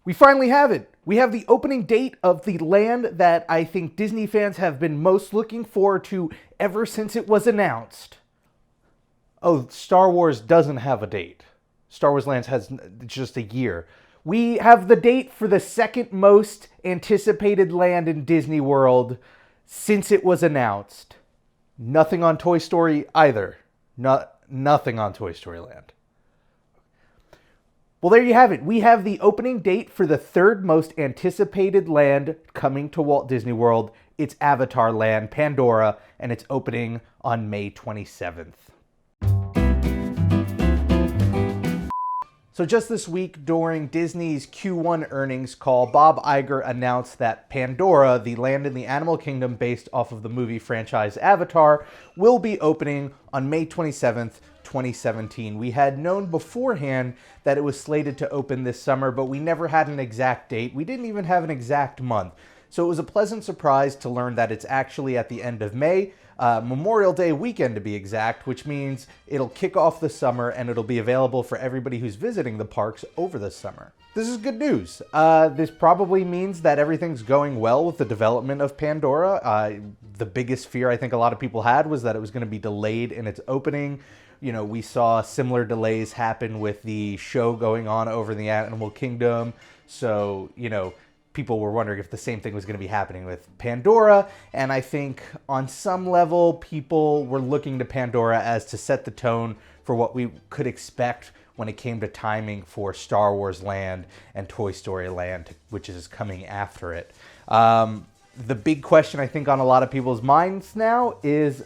We finally have it. We have the opening date of the land that I think Disney fans have been most looking forward to ever since it was announced. Oh, Star Wars doesn't have a date. Star Wars Lands has just a year. We have the date for the second most anticipated land in Disney World since it was announced. Nothing on Toy Story either. Nothing on Toy Story Land. Well, there you have it. We have the opening date for the third most anticipated land coming to Walt Disney World. It's Avatar Land, Pandora, and it's opening on May 27th. So just this week, during Disney's Q1 earnings call, Bob Iger announced that Pandora, the land in the animal kingdom based off of the movie franchise Avatar, will be opening on May 27th, 2017. We had known beforehand that it was slated to open this summer, but we never had an exact date. We didn't even have an exact month. So it was a pleasant surprise to learn that it's actually at the end of May, Memorial Day weekend to be exact, which means it'll kick off the summer and it'll be available for everybody who's visiting the parks over the summer. This is good news. This probably means that everything's going well with the development of Pandora. The biggest fear I think a lot of people had was that it was going to be delayed in its opening. You know, we saw similar delays happen with the show going on over in the Animal Kingdom. So, you know, people were wondering if the same thing was going to be happening with Pandora. And I think on some level, people were looking to Pandora as to set the tone for what we could expect when it came to timing for Star Wars Land and Toy Story Land, which is coming after it. The big question I think on a lot of people's minds now is,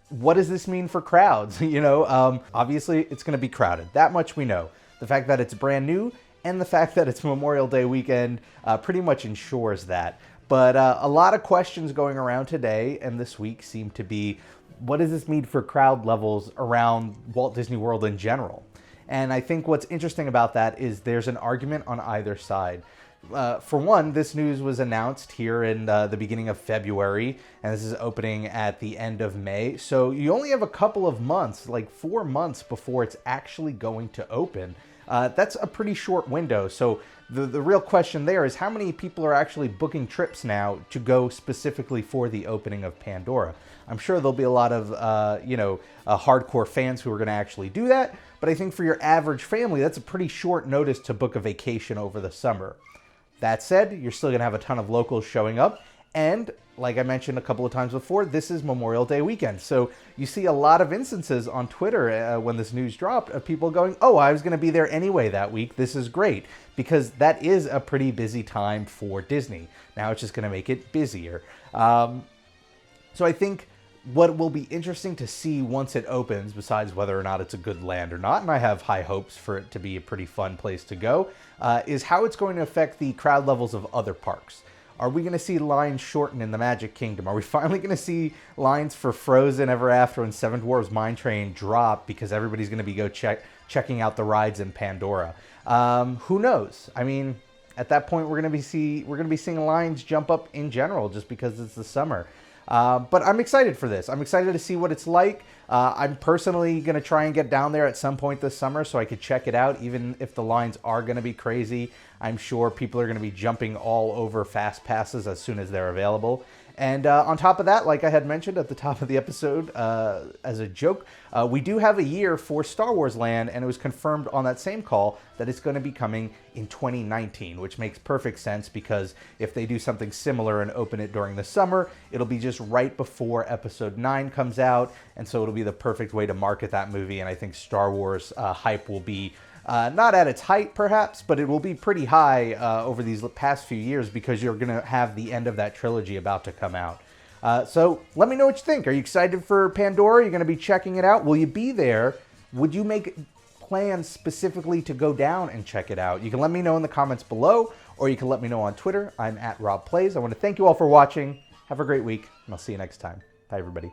what does this mean for crowds? You know, obviously it's going to be crowded. That much we know. The fact that it's brand new and the fact that it's Memorial Day weekend pretty much ensures that. But a lot of questions going around today and this week seem to be, what does this mean for crowd levels around Walt Disney World in general? And I think what's interesting about that is there's an argument on either side. For one, this news was announced here in the beginning of February, and this is opening at the end of May. So you only have a couple of months, like 4 months before it's actually going to open. That's a pretty short window. So the real question there is how many people are actually booking trips now to go specifically for the opening of Pandora? I'm sure there'll be a lot of, hardcore fans who are going to actually do that. But I think for your average family, that's a pretty short notice to book a vacation over the summer. That said, you're still going to have a ton of locals showing up. And like I mentioned a couple of times before, this is Memorial Day weekend. So you see a lot of instances on Twitter when this news dropped of people going, oh, I was going to be there anyway that week. This is great. Because that is a pretty busy time for Disney. Now it's just going to make it busier. So I think what will be interesting to see once it opens, besides whether or not it's a good land or not, and I have high hopes for it to be a pretty fun place to go, is how it's going to affect the crowd levels of other parks. Are we going to see lines shorten in the Magic Kingdom? Are we finally going to see lines for Frozen, Ever After, and Seven Dwarfs Mine Train drop because everybody's going to be checking out the rides in Pandora? Who knows? I mean, at that point, we're going to be seeing lines jump up in general just because it's the summer. But I'm excited for this. I'm excited to see what it's like. I'm personally going to try and get down there at some point this summer so I could check it out, even if the lines are going to be crazy. I'm sure people are going to be jumping all over fast passes as soon as they're available. And on top of that, like I had mentioned at the top of the episode, as a joke, we do have a year for Star Wars Land, and it was confirmed on that same call that it's going to be coming in 2019, which makes perfect sense because if they do something similar and open it during the summer, it'll be just right before Episode 9 comes out, and so it'll be the perfect way to market that movie, and I think Star Wars hype will be not at its height, perhaps, but it will be pretty high over these past few years because you're going to have the end of that trilogy about to come out. So let me know what you think. Are you excited for Pandora? Are you going to be checking it out? Will you be there? Would you make plans specifically to go down and check it out? You can let me know in the comments below, or you can let me know on Twitter. I'm at RobPlays. I want to thank you all for watching. Have a great week, and I'll see you next time. Bye, everybody.